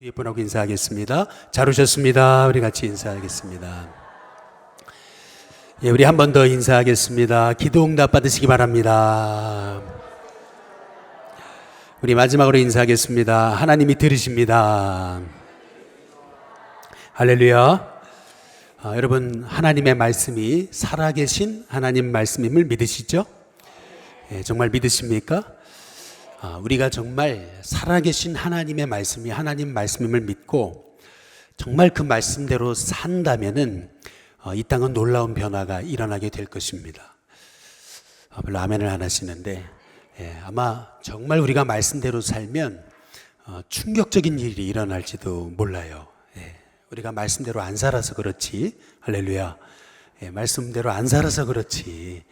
예쁜하고 인사하겠습니다. 잘 오셨습니다. 우리 같이 인사하겠습니다. 예, 우리 한 번 더 인사하겠습니다. 기도 응답 받으시기 바랍니다. 우리 마지막으로 인사하겠습니다. 하나님이 들으십니다. 할렐루야. 여러분, 하나님의 말씀이 살아계신 하나님 말씀임을 믿으시죠? 예, 정말 믿으십니까? 우리가 정말 살아계신 하나님의 말씀이 하나님 말씀임을 믿고 정말 그 말씀대로 산다면은 이 땅은 놀라운 변화가 일어나게 될 것입니다. 별로 아멘을 안 하시는데 아마 정말 우리가 말씀대로 살면 충격적인 일이 일어날지도 몰라요. 우리가 말씀대로 안 살아서 그렇지, 할렐루야. 말씀대로 안 살아서 그렇지,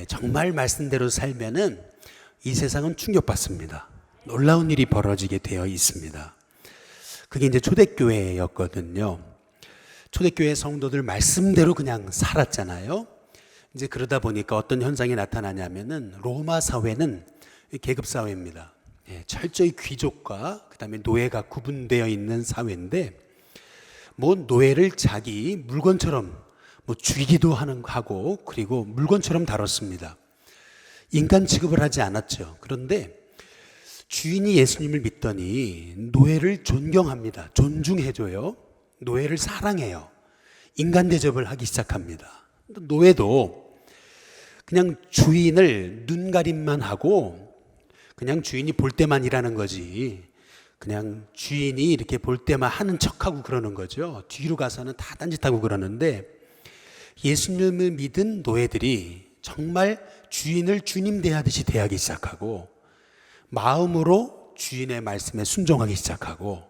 정말 말씀대로 살면은 이 세상은 충격받습니다. 놀라운 일이 벌어지게 되어 있습니다. 그게 이제 초대교회였거든요. 초대교회 성도들 말씀대로 그냥 살았잖아요. 이제 그러다 보니까 어떤 현상이 나타나냐면은 로마 사회는 계급 사회입니다. 철저히 귀족과 그다음에 노예가 구분되어 있는 사회인데, 뭐 노예를 자기 물건처럼 죽이기도 하고 그리고 물건처럼 다뤘습니다. 인간 취급을 하지 않았죠. 그런데 주인이 예수님을 믿더니 노예를 존경합니다. 존중해줘요. 노예를 사랑해요. 인간 대접을 하기 시작합니다. 노예도 그냥 주인을 눈가림만 하고 그냥 주인이 볼 때만 일하는 거지, 그냥 주인이 이렇게 볼 때만 하는 척하고 그러는 거죠. 뒤로 가서는 다 딴짓하고 그러는데, 예수님을 믿은 노예들이 정말 주인을 주님 대하듯이 대하기 시작하고 마음으로 주인의 말씀에 순종하기 시작하고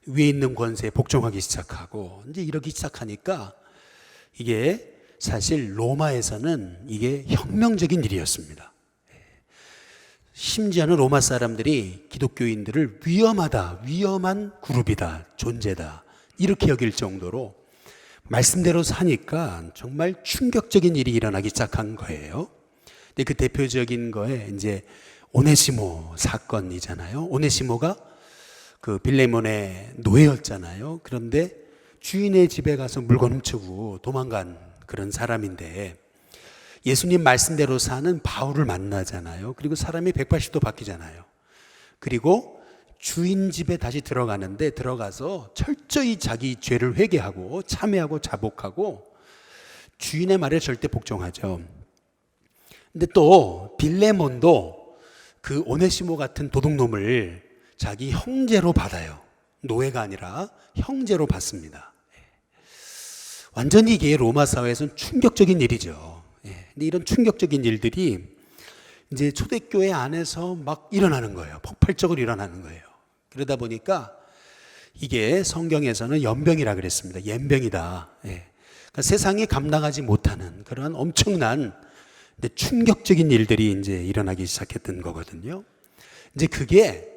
위에 있는 권세에 복종하기 시작하고 이제 이러기 시작하니까 이게 사실 로마에서는 이게 혁명적인 일이었습니다. 심지어는 로마 사람들이 기독교인들을 위험하다, 위험한 그룹이다, 존재다 이렇게 여길 정도로 말씀대로 사니까 정말 충격적인 일이 일어나기 시작한 거예요. 근데 그 대표적인 거에 이제 오네시모 사건이잖아요. 오네시모가 그 빌레몬의 노예였잖아요. 그런데 주인의 집에 가서 물건 훔치고 도망간 그런 사람인데, 예수님 말씀대로 사는 바울을 만나잖아요. 그리고 사람이 180도 바뀌잖아요. 그리고 주인 집에 다시 들어가는데, 들어가서 철저히 자기 죄를 회개하고 참회하고 자복하고 주인의 말에 절대 복종하죠. 근데 또 빌레몬도 그 오네시모 같은 도둑놈을 자기 형제로 받아요. 노예가 아니라 형제로 받습니다. 완전히 이게 로마 사회에서는 충격적인 일이죠. 근데 이런 충격적인 일들이 이제 초대교회 안에서 막 일어나는 거예요. 폭발적으로 일어나는 거예요. 그러다 보니까 이게 성경에서는 연병이라 그랬습니다. 연병이다. 그러니까 세상이 감당하지 못하는 그런 엄청난 충격적인 일들이 이제 일어나기 시작했던 거거든요. 이제 그게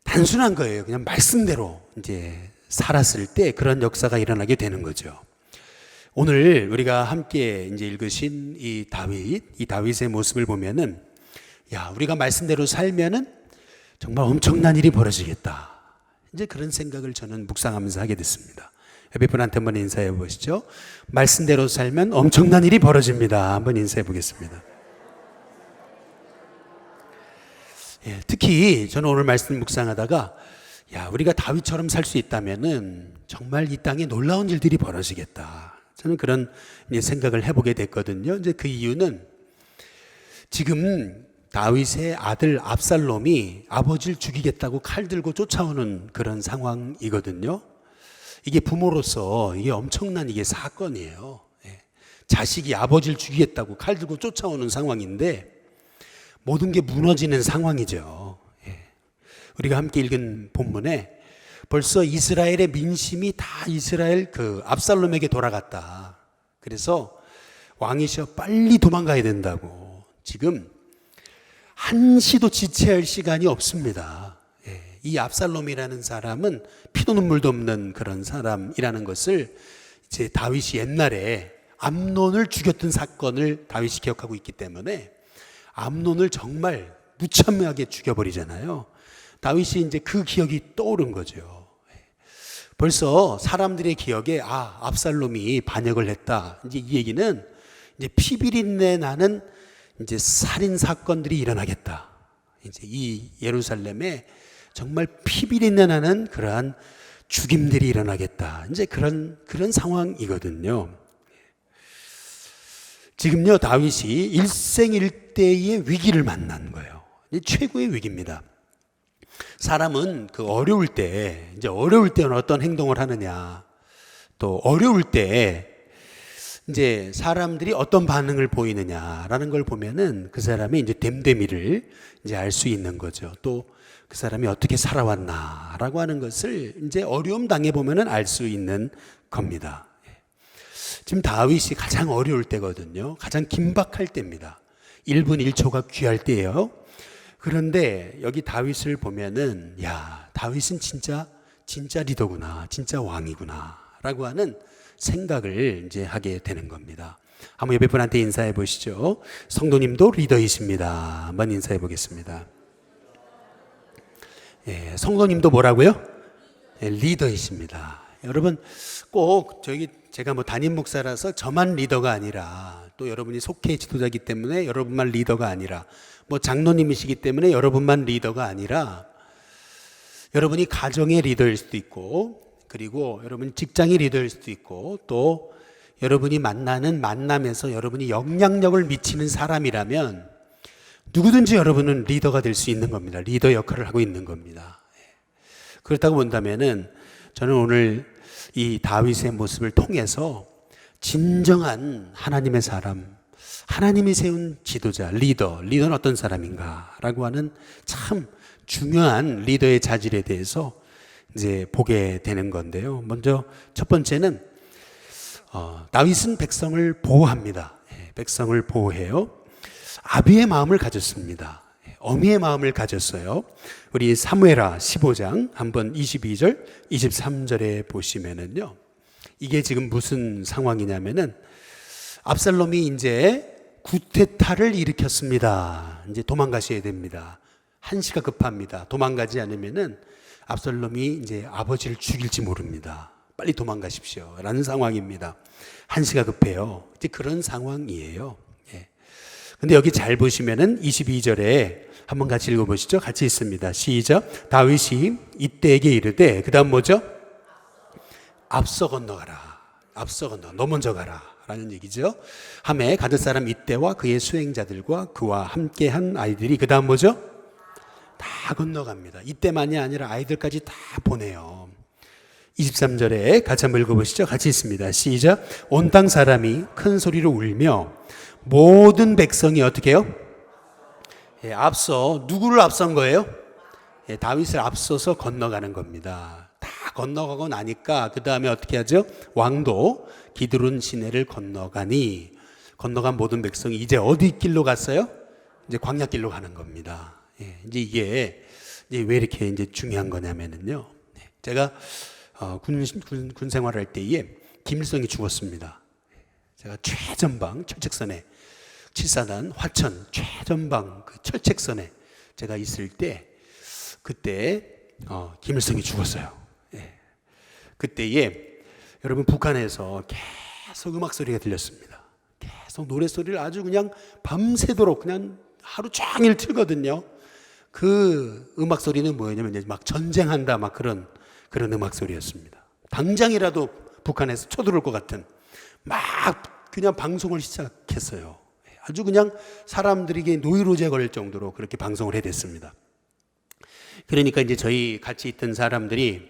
단순한 거예요. 그냥 말씀대로 이제 살았을 때 그런 역사가 일어나게 되는 거죠. 오늘 우리가 함께 이제 읽으신 이 다윗의 모습을 보면은, 야, 우리가 말씀대로 살면은 정말 엄청난 일이 벌어지겠다. 이제 그런 생각을 저는 묵상하면서 하게 됐습니다. 옆에 분한테 한번 인사해 보시죠. 말씀대로 살면 엄청난 일이 벌어집니다. 한번 인사해 보겠습니다. 특히 저는 오늘 말씀 묵상하다가, 야, 우리가 다윗처럼 살 수 있다면은 정말 이 땅에 놀라운 일들이 벌어지겠다. 저는 그런 생각을 해보게 됐거든요. 이제 그 이유는 지금 다윗의 아들 압살롬이 아버지를 죽이겠다고 칼 들고 쫓아오는 그런 상황이거든요. 이게 부모로서 이게 엄청난 이게 사건이에요. 자식이 아버지를 죽이겠다고 칼 들고 쫓아오는 상황인데 모든 게 무너지는 상황이죠. 우리가 함께 읽은 본문에 벌써 이스라엘의 민심이 다 이스라엘 그 압살롬에게 돌아갔다. 그래서 왕이셔 빨리 도망가야 된다고 지금 한시도 지체할 시간이 없습니다. 이 압살롬이라는 사람은 피도 눈물도 없는 그런 사람이라는 것을 이제 다윗이 옛날에 암논을 죽였던 사건을 다윗이 기억하고 있기 때문에 암논을 정말 무참하게 죽여버리잖아요. 다윗이 이제 그 기억이 떠오른 거죠. 벌써 사람들의 기억에 압살롬이 반역을 했다. 이제 이 얘기는 이제 피비린내 나는 이제 살인 사건들이 일어나겠다. 이제 이 예루살렘에 정말 피비린내 나는 그러한 죽임들이 일어나겠다. 이제 그런 상황이거든요. 지금요, 다윗이 일생일대의 위기를 만난 거예요. 최고의 위기입니다. 사람은 그 어려울 때 어떤 행동을 하느냐, 또 어려울 때 이제 사람들이 어떤 반응을 보이느냐라는 걸 보면은 그 사람의 이제 됨됨이를 이제 알 수 있는 거죠. 또 그 사람이 어떻게 살아왔나라고 하는 것을 이제 어려움 당해 보면은 알 수 있는 겁니다. 지금 다윗이 가장 어려울 때거든요. 가장 긴박할 때입니다. 1분 1초가 귀할 때예요. 그런데 여기 다윗을 보면은 다윗은 진짜 리더구나, 진짜 왕이구나 라고 하는 생각을 이제 하게 되는 겁니다. 한번 옆에 분한테 인사해 보시죠. 성도님도 리더이십니다. 한번 인사해 보겠습니다. 성도님도 뭐라고요? 리더이십니다. 여러분 꼭 제가 담임 목사라서 저만 리더가 아니라, 또 여러분이 속해 지도자이기 때문에 여러분만 리더가 아니라, 장로님이시기 때문에 여러분만 리더가 아니라, 여러분이 가정의 리더일 수도 있고, 그리고 여러분 직장의 리더일 수도 있고, 또 여러분이 만나는 만남에서 여러분이 영향력을 미치는 사람이라면 누구든지 여러분은 리더가 될 수 있는 겁니다. 리더 역할을 하고 있는 겁니다. 그렇다고 본다면은 저는 오늘 이 다윗의 모습을 통해서 진정한 하나님의 사람, 하나님이 세운 지도자, 리더는 어떤 사람인가라고 하는 참 중요한 리더의 자질에 대해서 이제 보게 되는 건데요. 먼저 첫 번째는 다윗은 백성을 보호합니다. 백성을 보호해요. 아비의 마음을 가졌습니다. 어미의 마음을 가졌어요. 우리 사무엘하 15장 한번 22절, 23절에 보시면은요. 이게 지금 무슨 상황이냐면은 압살롬이 이제 구테타를 일으켰습니다. 이제 도망가셔야 됩니다. 한시가 급합니다. 도망가지 않으면은 압살롬이 이제 아버지를 죽일지 모릅니다. 빨리 도망가십시오. 라는 상황입니다. 한시가 급해요. 이제 그런 상황이에요. 근데 여기 잘 보시면은 22절에 한번 같이 읽어보시죠. 같이 있습니다. 시작. 다윗이 이때에게 이르되, 그 다음 뭐죠? 앞서 건너가라. 너 먼저 가라. 라는 얘기죠. 하매 가드 사람 이때와 그의 수행자들과 그와 함께한 아이들이 그 다음 뭐죠? 다 건너갑니다. 이때만이 아니라 아이들까지 다 보내요. 23절에 같이 한번 읽어보시죠. 같이 있습니다. 시작. 온 땅 사람이 큰 소리로 울며 모든 백성이 어떻게 해요? 누구를 앞선 거예요? 다윗을 앞서서 건너가는 겁니다. 다 건너가고 나니까 그 다음에 어떻게 하죠? 왕도 기드론 시내를 건너가니, 건너간 모든 백성이 이제 어디 길로 갔어요? 이제 광야길로 가는 겁니다. 이제 이게 이제 왜 이렇게 이제 중요한 거냐면은요. 제가 군 생활할 때에 김일성이 죽었습니다. 제가 최전방 철책선에, 7사단 화천 최전방 그 철책선에 제가 있을 때, 그때 김일성이 죽었어요. 그때에 여러분 북한에서 계속 음악 소리가 들렸습니다. 계속 노래 소리를 아주 그냥 밤새도록 그냥 하루 종일 틀거든요. 그 음악 소리는 뭐였냐면 이제 막 전쟁한다 막 그런 음악 소리였습니다. 당장이라도 북한에서 쳐들어올 것 같은 막 그냥 방송을 시작했어요. 아주 그냥 사람들에게 노이로제 걸릴 정도로 그렇게 방송을 해댔습니다. 그러니까 이제 저희 같이 있던 사람들이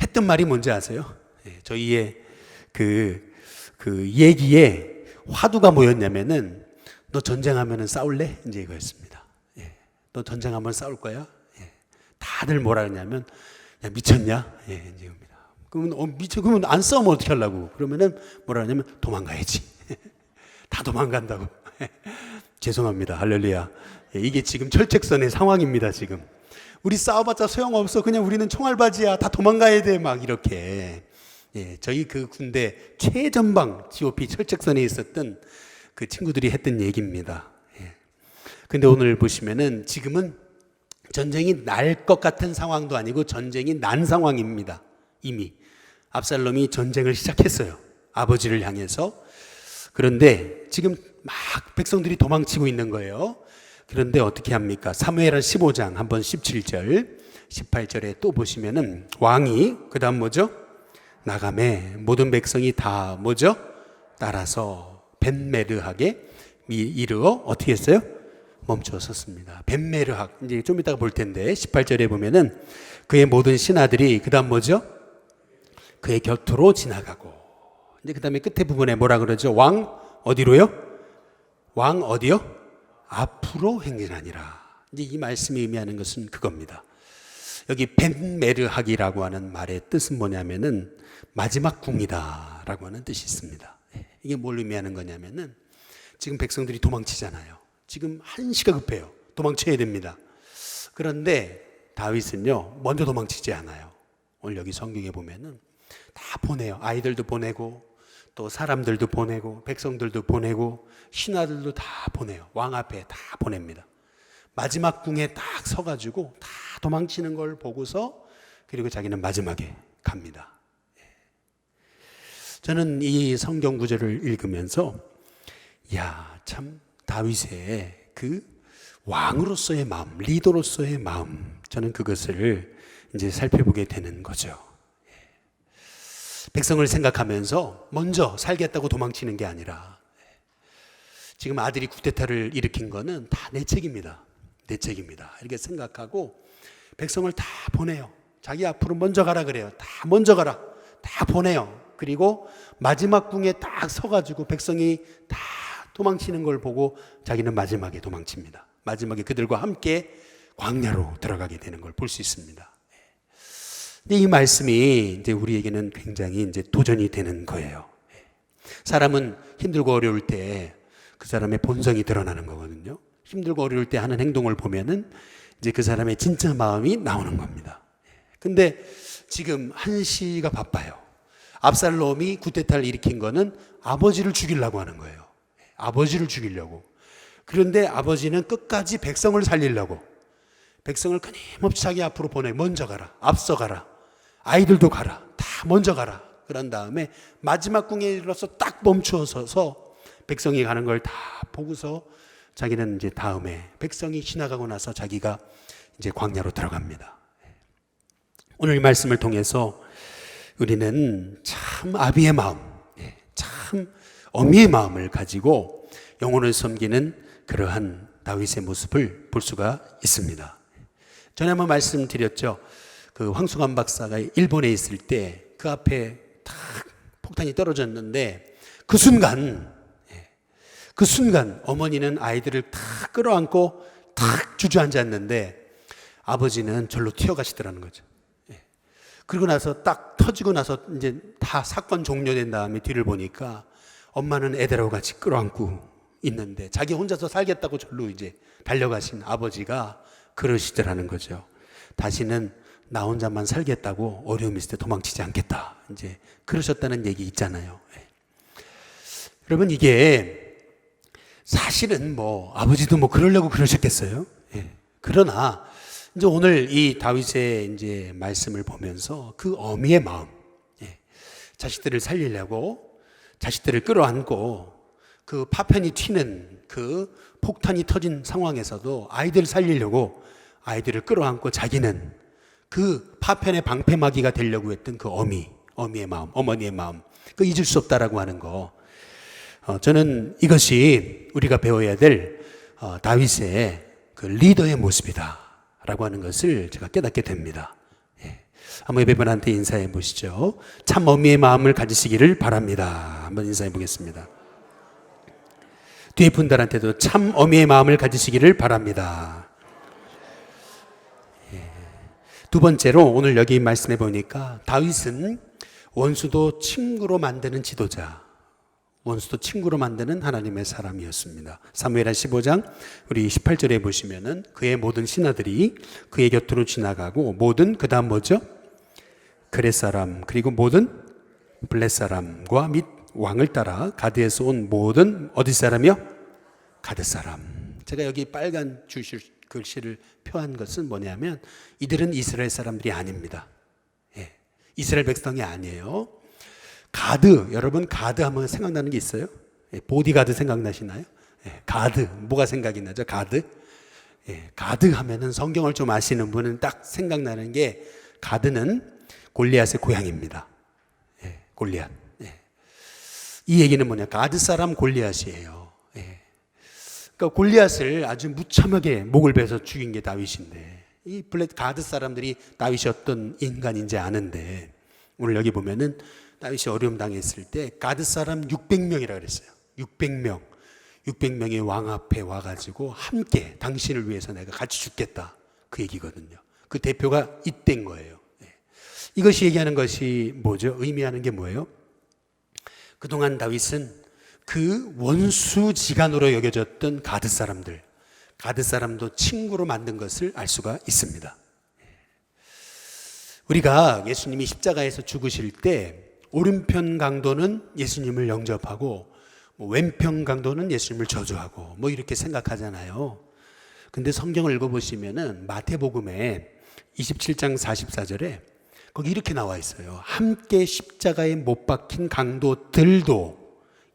했던 말이 뭔지 아세요? 저희의 그 얘기에 화두가 뭐였냐면은, 너 전쟁하면은 싸울래? 이제 이거였습니다. 너 전쟁하면 싸울 거야? 다들 뭐라 그러냐면, 야, 미쳤냐? 이제 이겁니다. 그러면 안 싸우면 어떻게 하려고? 그러면은 뭐라 그러냐면, 도망가야지. 다 도망간다고. 죄송합니다. 할렐루야. 이게 지금 철책선의 상황입니다, 지금. 우리 싸워봤자 소용없어. 그냥 우리는 총알바지야. 다 도망가야 돼. 막 이렇게. 저희 그 군대 최전방 GOP 철책선에 있었던 그 친구들이 했던 얘기입니다. 근데 오늘 보시면은 지금은 전쟁이 날 것 같은 상황도 아니고 전쟁이 난 상황입니다. 이미 압살롬이 전쟁을 시작했어요. 아버지를 향해서. 그런데 지금 막 백성들이 도망치고 있는 거예요. 그런데 어떻게 합니까? 사무엘하 15장 한번 17절 18절에 또 보시면은 왕이 그 다음 뭐죠? 나가매 모든 백성이 다 뭐죠? 따라서 벤메르하게 이르어 어떻게 했어요? 멈춰 섰습니다. 벤메르학 이제 좀 이따가 볼 텐데 18절에 보면은 그의 모든 신하들이 그 다음 뭐죠? 그의 곁으로 지나가고 이제 그 다음에 끝에 부분에 뭐라 그러죠? 왕 어디로요? 왕 어디요? 앞으로 행진하니라. 이제 이 말씀이 의미하는 것은 그겁니다. 여기 벤메르학이라고 하는 말의 뜻은 뭐냐면은 마지막 궁이다 라고 하는 뜻이 있습니다. 이게 뭘 의미하는 거냐면은 지금 백성들이 도망치잖아요. 지금 한시가 급해요. 도망쳐야 됩니다. 그런데 다윗은요 먼저 도망치지 않아요. 오늘 여기 성경에 보면은 다 보내요. 아이들도 보내고 또 사람들도 보내고 백성들도 보내고 신하들도 다 보내요. 왕 앞에 다 보냅니다. 마지막 궁에 딱 서가지고 다 도망치는 걸 보고서 그리고 자기는 마지막에 갑니다. 저는 이 성경 구절을 읽으면서 야, 참 다윗의 그 왕으로서의 마음, 리더로서의 마음, 저는 그것을 이제 살펴보게 되는 거죠. 백성을 생각하면서 먼저 살겠다고 도망치는 게 아니라 지금 아들이 쿠데타를 일으킨 거는 다 내 책입니다. 내 책입니다. 이렇게 생각하고 백성을 다 보내요. 자기 앞으로 먼저 가라 그래요. 다 먼저 가라. 다 보내요. 그리고 마지막 궁에 딱 서가지고 백성이 다 도망치는 걸 보고 자기는 마지막에 도망칩니다. 마지막에 그들과 함께 광야로 들어가게 되는 걸 볼 수 있습니다. 근데 이 말씀이 이제 우리에게는 굉장히 이제 도전이 되는 거예요. 사람은 힘들고 어려울 때 그 사람의 본성이 드러나는 거거든요. 힘들고 어려울 때 하는 행동을 보면은 이제 그 사람의 진짜 마음이 나오는 겁니다. 근데 지금 한시가 바빠요. 압살롬이 쿠데타를 일으킨 거는 아버지를 죽이려고 하는 거예요. 아버지를 죽이려고. 그런데 아버지는 끝까지 백성을 살리려고 백성을 끊임없이 자기 앞으로 보내. 먼저 가라. 앞서 가라. 아이들도 가라. 다 먼저 가라. 그런 다음에 마지막 궁에 이르러서 딱 멈추어 서서 백성이 가는 걸 다 보고서 자기는 이제 다음에 백성이 지나가고 나서 자기가 이제 광야로 들어갑니다. 오늘 이 말씀을 통해서 우리는 참 아비의 마음, 참 어미의 마음을 가지고 영혼을 섬기는 그러한 다윗의 모습을 볼 수가 있습니다. 전에 한번 말씀드렸죠. 그 황수관 박사가 일본에 있을 때 그 앞에 탁 폭탄이 떨어졌는데 그 순간 어머니는 아이들을 탁 끌어안고 탁 주저앉았는데 아버지는 절로 튀어가시더라는 거죠. 그리고 나서 딱 터지고 나서 이제 다 사건 종료된 다음에 뒤를 보니까 엄마는 애들하고 같이 끌어안고 있는데 자기 혼자서 살겠다고 절로 이제 달려가신 아버지가 그러시더라는 거죠. 다시는 나 혼자만 살겠다고 어려움이 있을 때 도망치지 않겠다. 이제 그러셨다는 얘기 있잖아요. 여러분 이게 사실은 뭐 아버지도 뭐 그러려고 그러셨겠어요. 그러나 이제 오늘 이 다윗의 이제 말씀을 보면서 그 어미의 마음, 자식들을 살리려고 자식들을 끌어안고 그 파편이 튀는 그 폭탄이 터진 상황에서도 아이들을 살리려고 아이들을 끌어안고 자기는 그 파편의 방패막이가 되려고 했던 그 어미의 마음, 어머니의 마음, 그 잊을 수 없다라고 하는 거. 저는 이것이 우리가 배워야 될 다윗의 그 리더의 모습이다라고 하는 것을 제가 깨닫게 됩니다. 한번 예배분한테 인사해 보시죠. 참 어미의 마음을 가지시기를 바랍니다. 한번 인사해 보겠습니다. 뒤에 분들한테도 참 어미의 마음을 가지시기를 바랍니다. 두 번째로 오늘 여기 말씀해 보니까 다윗은 원수도 친구로 만드는 지도자, 원수도 친구로 만드는 하나님의 사람이었습니다. 사무엘하 15장 우리 18절에 보시면은 그의 모든 신하들이 그의 곁으로 지나가고 모든 그 다음 뭐죠? 그렛 사람 그리고 모든 블렛 사람과 및 왕을 따라 가드에서 온 모든 어디 사람이요? 가드 사람. 제가 여기 빨간 글씨를 표한 것은 뭐냐면 이들은 이스라엘 사람들이 아닙니다. 예, 이스라엘 백성이 아니에요. 가드, 여러분 가드 하면 생각나는 게 있어요? 예, 보디가드 생각나시나요? 예, 가드, 뭐가 생각이 나죠? 가드? 예, 가드 하면은 성경을 좀 아시는 분은 딱 생각나는 게 가드는 골리앗의 고향입니다. 예, 골리앗. 예. 이 얘기는 뭐냐? 가드 사람 골리앗이에요. 예. 그러니까 골리앗을 아주 무참하게 목을 베서 죽인 게 다윗인데 이 가드 사람들이 다윗이 어떤 인간인지 아는데 오늘 여기 보면은 다윗이 어려움 당했을 때 가드 사람 600명이라 그랬어요. 600명이 왕 앞에 와가지고 함께 당신을 위해서 내가 같이 죽겠다 그 얘기거든요. 그 대표가 이때인 거예요. 이것이 얘기하는 것이 뭐죠? 의미하는 게 뭐예요? 그동안 다윗은 그 원수지간으로 여겨졌던 가드 사람도 친구로 만든 것을 알 수가 있습니다. 우리가 예수님이 십자가에서 죽으실 때 오른편 강도는 예수님을 영접하고 왼편 강도는 예수님을 저주하고 이렇게 생각하잖아요. 근데 성경을 읽어보시면은 마태복음에 27장 44절에 거기 이렇게 나와 있어요. 함께 십자가에 못 박힌 강도들도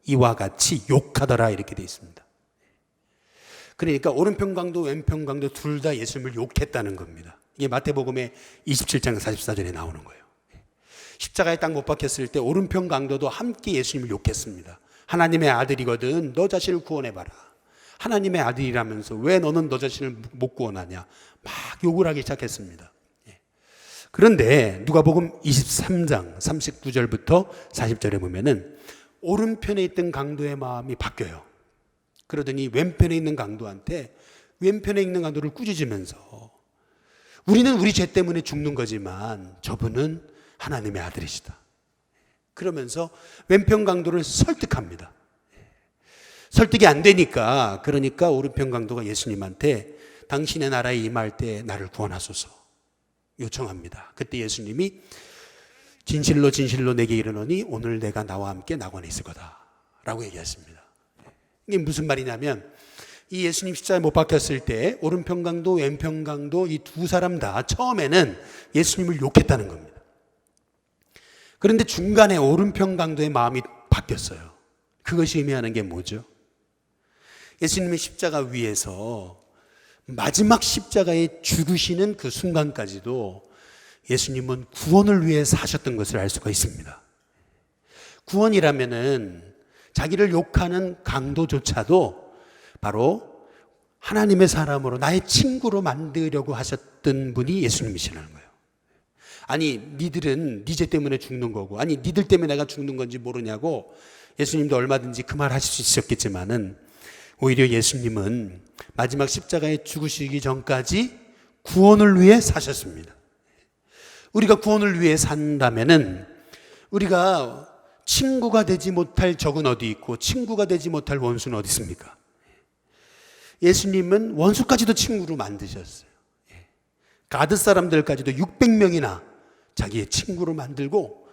이와 같이 욕하더라 이렇게 되어 있습니다. 그러니까 오른편 강도 왼편 강도 둘 다 예수님을 욕했다는 겁니다. 이게 마태복음의 27장 44절에 나오는 거예요. 십자가에 딱 못 박혔을 때 오른편 강도도 함께 예수님을 욕했습니다. 하나님의 아들이거든 너 자신을 구원해봐라. 하나님의 아들이라면서 왜 너는 너 자신을 못 구원하냐 막 욕을 하기 시작했습니다. 그런데 누가복음 23장 39절부터 40절에 보면은 오른편에 있던 강도의 마음이 바뀌어요. 그러더니 왼편에 있는 강도한테 왼편에 있는 강도를 꾸짖으면서 우리는 우리 죄 때문에 죽는 거지만 저분은 하나님의 아들이시다. 그러면서 왼편 강도를 설득합니다. 설득이 안 되니까 그러니까 오른편 강도가 예수님한테 당신의 나라에 임할 때 나를 구원하소서 요청합니다. 그때 예수님이 진실로 진실로 내게 이르노니 오늘 내가 나와 함께 낙원에 있을 거다 라고 얘기했습니다. 이게 무슨 말이냐면 이 예수님 십자가에 못 박혔을 때 오른편 강도 왼편 강도 이 두 사람 다 처음에는 예수님을 욕했다는 겁니다. 그런데 중간에 오른편 강도의 마음이 바뀌었어요. 그것이 의미하는 게 뭐죠? 예수님의 십자가 위에서 마지막 십자가에 죽으시는 그 순간까지도 예수님은 구원을 위해 사셨던 것을 알 수가 있습니다. 구원이라면은 자기를 욕하는 강도조차도 바로 하나님의 사람으로 나의 친구로 만들려고 하셨던 분이 예수님이시라는 거예요. 아니 니들은 니 죄 때문에 죽는 거고 아니 니들 때문에 내가 죽는 건지 모르냐고 예수님도 얼마든지 그 말 하실 수 있었겠지만은 오히려 예수님은 마지막 십자가에 죽으시기 전까지 구원을 위해 사셨습니다. 우리가 구원을 위해 산다면은 우리가 친구가 되지 못할 적은 어디 있고 친구가 되지 못할 원수는 어디 있습니까? 예수님은 원수까지도 친구로 만드셨어요. 가드 사람들까지도 600명이나 자기의 친구로 만들고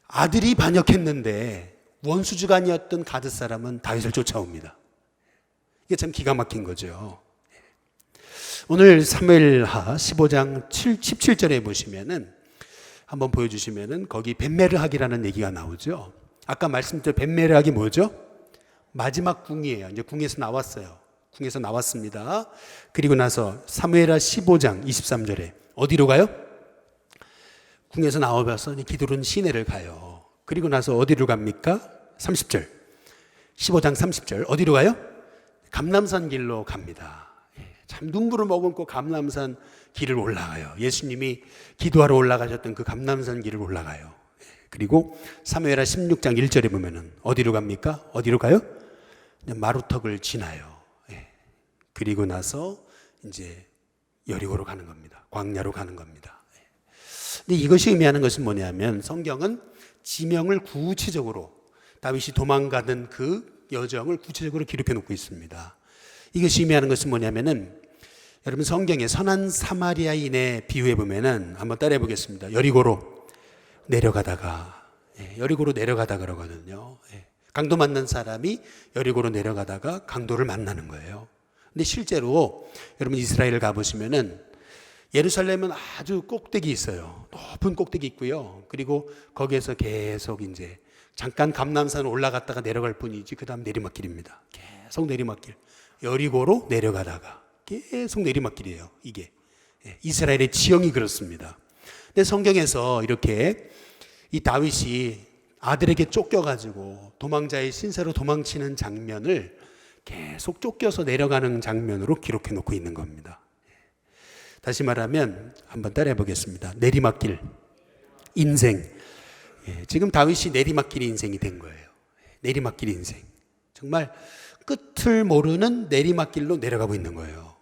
아들이 반역했는데 원수지간이었던 가드 사람은 다윗을 쫓아옵니다. 이게 참 기가 막힌 거죠. 오늘 사무엘하 15장 17절에 보시면은 한번 보여주시면은 거기 벳메르학이라는 얘기가 나오죠. 아까 말씀드린 벳메르학이 뭐죠? 마지막 궁이에요. 이제 궁에서 나왔어요. 궁에서 나왔습니다. 그리고 나서 사무엘하 15장 23절에 어디로 가요? 궁에서 나와서 기드론 시내를 가요. 그리고 나서 어디로 갑니까? 30절 15장 30절 어디로 가요? 감람산 길로 갑니다. 참 눈물을 머금고 감람산 길을 올라가요. 예수님이 기도하러 올라가셨던 그 감람산 길을 올라가요. 그리고 사무엘하 16장 1절에 보면은 어디로 갑니까? 어디로 가요? 마루턱을 지나요. 그리고 나서 이제 여리고로 가는 겁니다. 광야로 가는 겁니다. 근데 이것이 의미하는 것은 뭐냐면 성경은 지명을 구체적으로 다윗이 도망가던 그 여정을 구체적으로 기록해 놓고 있습니다. 이것이 의미하는 것은 뭐냐면은 여러분 성경에 선한 사마리아인의 비유해 보면은 한번 따라해 보겠습니다. 여리고로 내려가다가 여리고로 내려가다 그러거든요. 강도 만난 사람이 여리고로 내려가다가 강도를 만나는 거예요. 근데 실제로 여러분 이스라엘을 가보시면은 예루살렘은 아주 꼭대기 있어요. 높은 꼭대기 있고요. 그리고 거기에서 계속 이제 잠깐 감람산 올라갔다가 내려갈 뿐이지 그 다음 내리막길입니다. 계속 내리막길. 여리고로 내려가다가 계속 내리막길이에요. 이게 이스라엘의 지형이 그렇습니다. 근데 성경에서 이렇게 이 다윗이 아들에게 쫓겨가지고 도망자의 신세로 도망치는 장면을 계속 쫓겨서 내려가는 장면으로 기록해 놓고 있는 겁니다. 다시 말하면 한번 따라해 보겠습니다. 내리막길 인생. 지금 다윗이 내리막길 인생이 된 거예요. 내리막길 인생. 정말 끝을 모르는 내리막길로 내려가고 있는 거예요.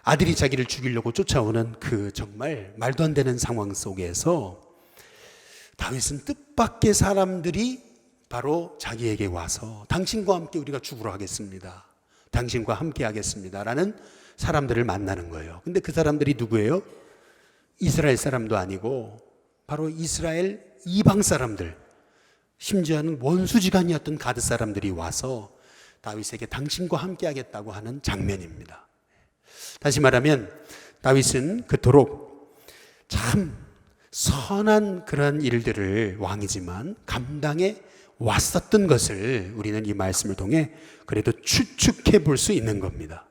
아들이 자기를 죽이려고 쫓아오는 그 정말 말도 안 되는 상황 속에서 다윗은 뜻밖의 사람들이 바로 자기에게 와서 당신과 함께 우리가 죽으러 하겠습니다. 당신과 함께 하겠습니다. 라는 사람들을 만나는 거예요. 근데 그 사람들이 누구예요? 이스라엘 사람도 아니고 바로 이스라엘 이방 사람들, 심지어는 원수지간이었던 가드 사람들이 와서 다윗에게 당신과 함께 하겠다고 하는 장면입니다. 다시 말하면 다윗은 그토록 참 선한 그런 일들을 왕이지만 감당해 왔었던 것을 우리는 이 말씀을 통해 그래도 추측해 볼 수 있는 겁니다.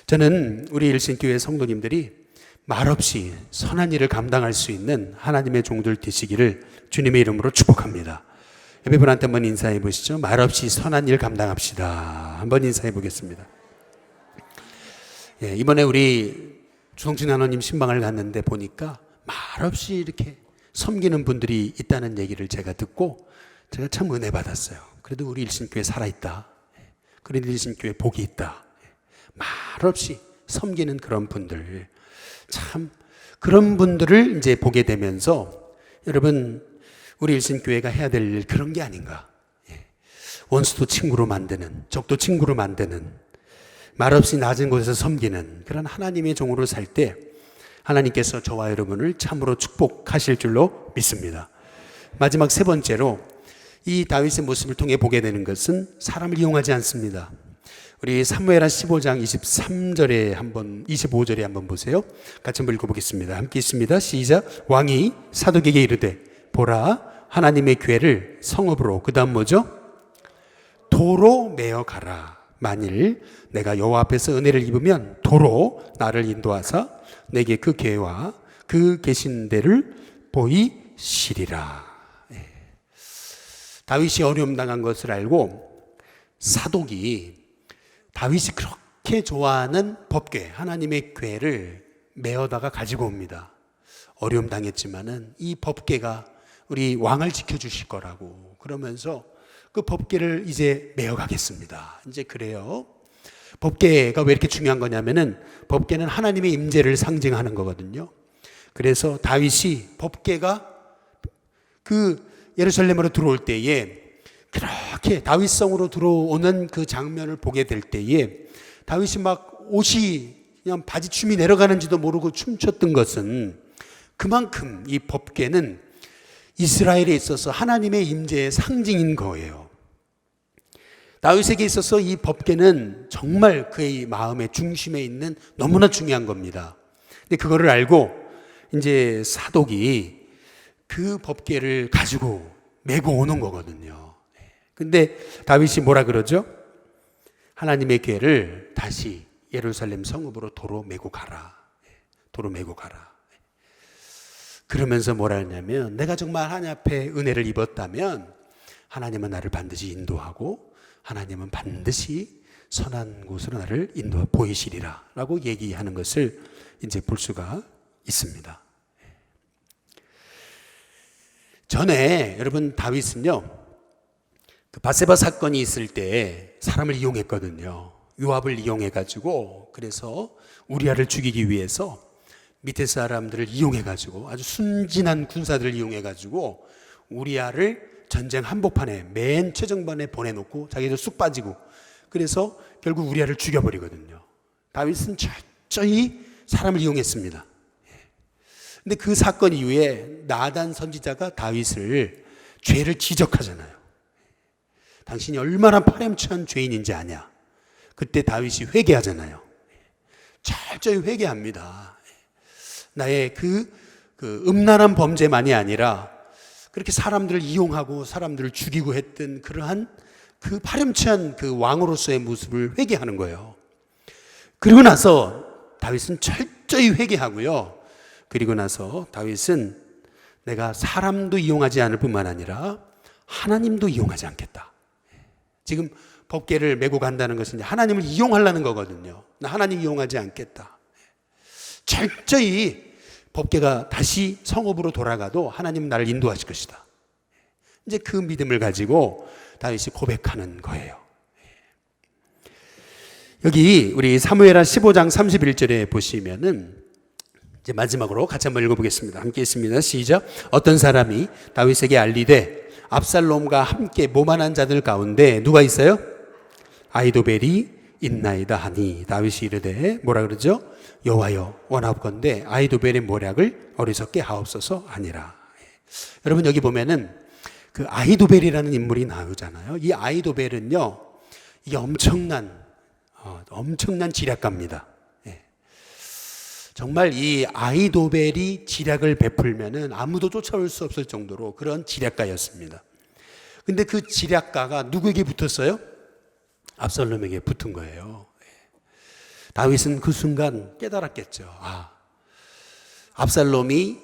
저는 우리 일신교회 성도님들이 말없이 선한 일을 감당할 수 있는 하나님의 종들 되시기를 주님의 이름으로 축복합니다. 옆에 분한테 한번 인사해 보시죠. 말없이 선한 일 감당합시다. 한번 인사해 보겠습니다. 이번에 우리 주성진 하나님 신방을 갔는데 보니까 말없이 이렇게 섬기는 분들이 있다는 얘기를 제가 듣고 제가 참 은혜 받았어요. 그래도 우리 일신교회 살아있다. 그래도 일신교회 복이 있다. 말없이 섬기는 그런 분들, 참 그런 분들을 이제 보게 되면서 여러분 우리 일신교회가 해야 될 일 그런 게 아닌가. 원수도 친구로 만드는, 적도 친구로 만드는, 말없이 낮은 곳에서 섬기는 그런 하나님의 종으로 살 때 하나님께서 저와 여러분을 참으로 축복하실 줄로 믿습니다. 마지막 세 번째로 이 다윗의 모습을 통해 보게 되는 것은 사람을 이용하지 않습니다. 우리 사무엘하 15장 23절에 한번 25절에 한번 보세요. 같이 한번 읽어보겠습니다. 함께 있습니다. 시작. 왕이 사독에게 이르되 보라 하나님의 궤를 성읍으로 그 다음 뭐죠? 도로 메어 가라. 만일 내가 여호와 앞에서 은혜를 입으면 도로 나를 인도하사 내게 그 궤와 그 계신 데를 보이시리라. 다윗이 어려움 당한 것을 알고 사독이 다윗이 그렇게 좋아하는 법궤, 하나님의 궤를 메어다가 가지고 옵니다. 어려움 당했지만은 이 법궤가 우리 왕을 지켜주실 거라고 그러면서 그 법궤를 이제 메어 가겠습니다. 이제 그래요. 법궤가 왜 이렇게 중요한 거냐면은 법궤는 하나님의 임재를 상징하는 거거든요. 그래서 다윗이 법궤가 그 예루살렘으로 들어올 때에 그렇게 다윗성으로 들어오는 그 장면을 보게 될 때에 다윗이 막 옷이 그냥 바지춤이 내려가는지도 모르고 춤췄던 것은 그만큼 이 법궤는 이스라엘에 있어서 하나님의 임재의 상징인 거예요. 다윗에게 있어서 이 법궤는 정말 그의 마음의 중심에 있는 너무나 중요한 겁니다. 근데 그거를 알고 이제 사독이 그 법궤를 가지고 메고 오는 거거든요. 근데 다윗이 뭐라 그러죠? 하나님의 궤를 다시 예루살렘 성읍으로 도로 메고 가라. 도로 메고 가라. 그러면서 뭐라 했냐면 내가 정말 하나님 앞에 은혜를 입었다면 하나님은 나를 반드시 인도하고 하나님은 반드시 선한 곳으로 나를 인도하 보이시리라 라고 얘기하는 것을 이제 볼 수가 있습니다. 전에 여러분 다윗은요 그 바세바 사건이 있을 때 사람을 이용했거든요. 요압을 이용해가지고 그래서 우리아를 죽이기 위해서 밑에 사람들을 이용해가지고 아주 순진한 군사들을 이용해가지고 우리아를 전쟁 한복판에 맨 최정반에 보내놓고 자기도 쑥 빠지고 그래서 결국 우리아를 죽여버리거든요. 다윗은 철저히 사람을 이용했습니다. 근데 그 사건 이후에 나단 선지자가 다윗을 죄를 지적하잖아요. 당신이 얼마나 파렴치한 죄인인지 아냐. 그때 다윗이 회개하잖아요. 철저히 회개합니다. 나의 그 음란한 범죄만이 아니라 그렇게 사람들을 이용하고 사람들을 죽이고 했던 그러한 그 파렴치한 그 왕으로서의 모습을 회개하는 거예요. 그리고 나서 다윗은 철저히 회개하고요. 그리고 나서 다윗은 내가 사람도 이용하지 않을 뿐만 아니라 하나님도 이용하지 않겠다. 지금 법궤를 메고 간다는 것은 하나님을 이용하려는 거거든요. 나 하나님 이용하지 않겠다. 철저히 법궤가 다시 성읍으로 돌아가도 하나님은 나를 인도하실 것이다. 이제 그 믿음을 가지고 다윗이 고백하는 거예요. 여기 우리 사무엘하 15장 31절에 보시면은 이제 마지막으로 같이 한번 읽어보겠습니다. 함께 있습니다. 시작. 어떤 사람이 다윗에게 알리되 압살롬과 함께 모만한 자들 가운데 누가 있어요? 아히도벨이 있나이다 하니 다윗이 이르되 뭐라 그러죠? 여호와여 원하옵건대 아히도벨의 모략을 어리석게 하옵소서 하니라. 여러분 여기 보면은 그 아히도벨이라는 인물이 나오잖아요. 이 아히도벨은요, 이게 엄청난 지략가입니다. 정말 이 아히도벨이 지략을 베풀면은 아무도 쫓아올 수 없을 정도로 그런 지략가였습니다. 근데 그 지략가가 누구에게 붙었어요? 압살롬에게 붙은 거예요. 다윗은 그 순간 깨달았겠죠. 압살롬이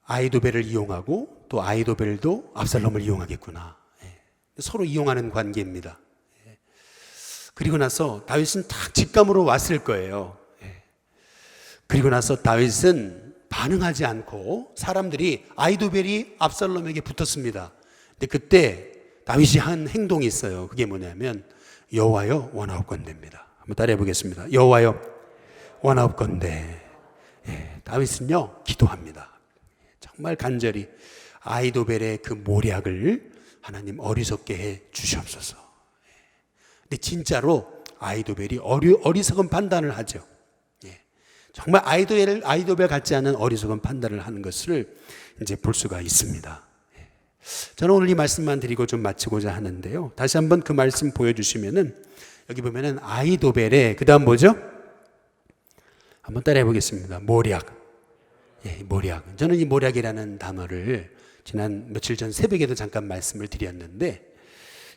아히도벨을 이용하고 또 아히도벨도 압살롬을 이용하겠구나. 서로 이용하는 관계입니다. 그리고 나서 다윗은 딱 직감으로 왔을 거예요. 그리고 나서 다윗은 반응하지 않고 사람들이 아히도벨이 압살롬에게 붙었습니다. 근데 그때 다윗이 한 행동이 있어요. 그게 뭐냐면 여호와여 원하옵건대입니다. 한번 따라해 보겠습니다. 여호와여 원하옵건대. 다윗은요 기도합니다. 정말 간절히 아히도벨의 그 모략을 하나님 어리석게 해 주시옵소서. 근데 진짜로 아히도벨이 어리석은 판단을 하죠. 정말 아히도벨 같지 않은 어리석은 판단을 하는 것을 이제 볼 수가 있습니다. 저는 오늘 이 말씀만 드리고 좀 마치고자 하는데요. 다시 한번 그 말씀 보여주시면은 여기 보면은 아히도벨의 그 다음 뭐죠? 한번 따라해 보겠습니다. 모략. 모략. 저는 이 모략이라는 단어를 지난 며칠 전 새벽에도 잠깐 말씀을 드렸는데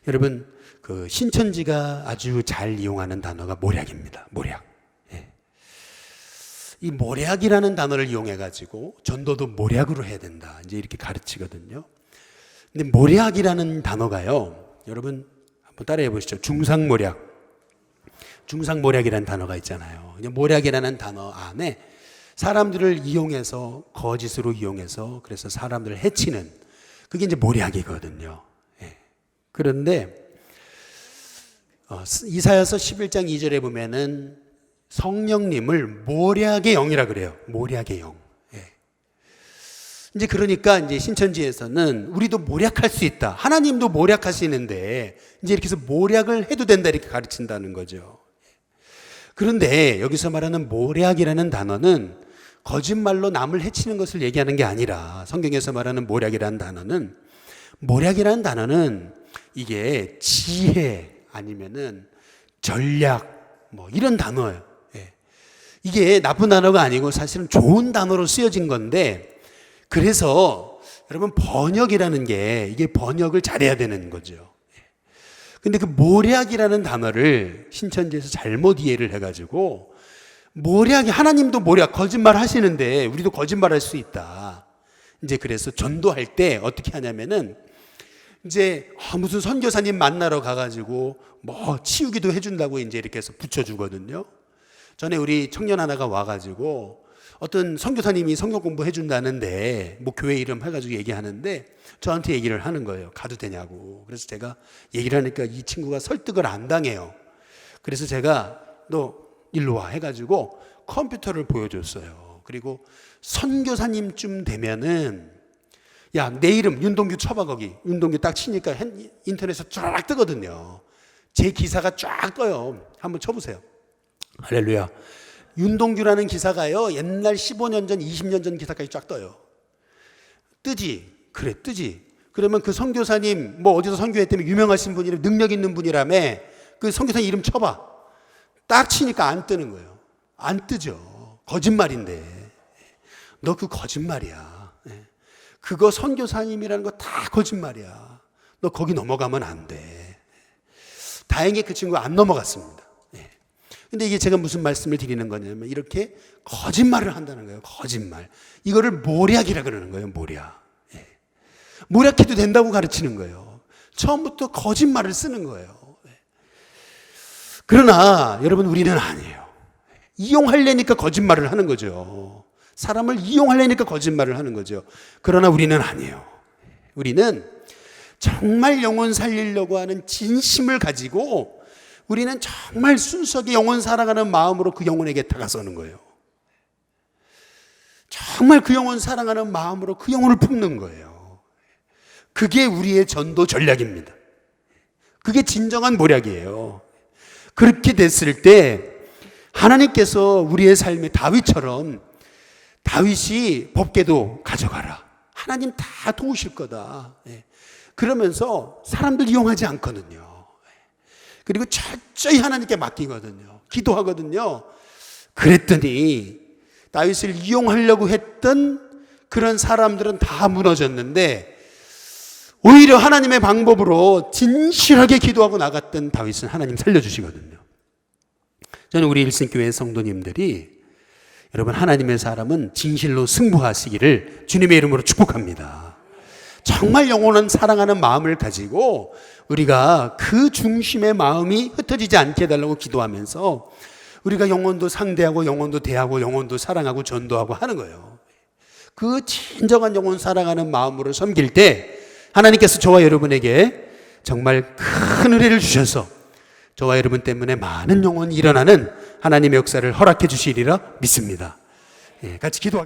여러분 그 신천지가 아주 잘 이용하는 단어가 모략입니다. 모략. 이 모략이라는 단어를 이용해 가지고 전도도 모략으로 해야 된다. 이제 이렇게 가르치거든요. 근데 모략이라는 단어가요. 여러분 한번 따라해 보시죠. 중상모략. 중상모략이라는 단어가 있잖아요. 모략이라는 단어 안에 사람들을 이용해서 거짓으로 이용해서 그래서 사람들을 해치는 그게 이제 모략이거든요. 그런데 이사야서 11장 2절에 보면은 성령님을 모략의 영이라 그래요. 모략의 영. 이제 그러니까 이제 신천지에서는 우리도 모략할 수 있다. 하나님도 모략하시는데 이제 이렇게 해서 모략을 해도 된다 이렇게 가르친다는 거죠. 그런데 여기서 말하는 모략이라는 단어는 거짓말로 남을 해치는 것을 얘기하는 게 아니라 성경에서 말하는 모략이라는 단어는 이게 지혜 아니면은 전략 뭐 이런 단어예요. 이게 나쁜 단어가 아니고 사실은 좋은 단어로 쓰여진 건데 그래서 여러분 번역이라는 게 이게 번역을 잘해야 되는 거죠. 근데 그 모략이라는 단어를 신천지에서 잘못 이해를 해가지고 모략이 하나님도 모략 거짓말 하시는데 우리도 거짓말할 수 있다. 이제 그래서 전도할 때 어떻게 하냐면은 이제 무슨 선교사님 만나러 가가지고 뭐 치우기도 해준다고 이제 이렇게 해서 붙여주거든요. 전에 우리 청년 하나가 와가지고 어떤 선교사님이 성경 공부 해준다는데 뭐 교회 이름 해가지고 얘기하는데 저한테 얘기를 하는 거예요. 가도 되냐고. 그래서 제가 얘기를 하니까 이 친구가 설득을 안 당해요. 그래서 제가 너 일로 와 해가지고 컴퓨터를 보여줬어요. 그리고 선교사님쯤 되면은 야, 내 이름 윤동규 쳐봐 거기. 윤동규 딱 치니까 인터넷에 쫙 뜨거든요. 제 기사가 쫙 떠요. 한번 쳐보세요. 할렐루야. 윤동규라는 기사가요. 옛날 15년 전, 20년 전 기사까지 쫙 떠요. 뜨지? 그래, 뜨지. 그러면 그 선교사님 뭐 어디서 선교했다며 유명하신 분이라 능력 있는 분이라며 그 선교사님 이름 쳐봐. 딱 치니까 안 뜨는 거예요. 안 뜨죠. 거짓말인데. 너 그 거짓말이야. 그거 선교사님이라는 거 다 거짓말이야. 너 거기 넘어가면 안 돼. 다행히 그 친구가 안 넘어갔습니다. 근데 이게 제가 무슨 말씀을 드리는 거냐면 이렇게 거짓말을 한다는 거예요. 거짓말. 이거를 모략이라 그러는 거예요. 모략. 모략해도 된다고 가르치는 거예요. 처음부터 거짓말을 쓰는 거예요. 그러나 여러분 우리는 아니에요. 이용하려니까 거짓말을 하는 거죠. 사람을 이용하려니까 거짓말을 하는 거죠. 그러나 우리는 아니에요. 우리는 정말 영혼 살리려고 하는 진심을 가지고 우리는 정말 순수하게 영혼 사랑하는 마음으로 그 영혼에게 다가서는 거예요. 정말 그 영혼 사랑하는 마음으로 그 영혼을 품는 거예요. 그게 우리의 전도 전략입니다. 그게 진정한 모략이에요. 그렇게 됐을 때 하나님께서 우리의 삶에 다윗처럼 다윗이 법궤도 가져가라. 하나님 다 도우실 거다. 그러면서 사람들 이용하지 않거든요. 그리고 철저히 하나님께 맡기거든요. 기도하거든요. 그랬더니 다윗을 이용하려고 했던 그런 사람들은 다 무너졌는데 오히려 하나님의 방법으로 진실하게 기도하고 나갔던 다윗은 하나님 살려주시거든요. 저는 우리 일신교회 성도님들이 여러분 하나님의 사람은 진실로 승부하시기를 주님의 이름으로 축복합니다. 정말 영원한 사랑하는 마음을 가지고 우리가 그 중심의 마음이 흩어지지 않게 해달라고 기도하면서 우리가 영혼도 상대하고 영혼도 대하고 영혼도 사랑하고 전도하고 하는 거예요. 그 진정한 영혼 사랑하는 마음으로 섬길 때 하나님께서 저와 여러분에게 정말 큰 은혜를 주셔서 저와 여러분 때문에 많은 영혼이 일어나는 하나님의 역사를 허락해 주시리라 믿습니다. 같이 기도하겠습니다.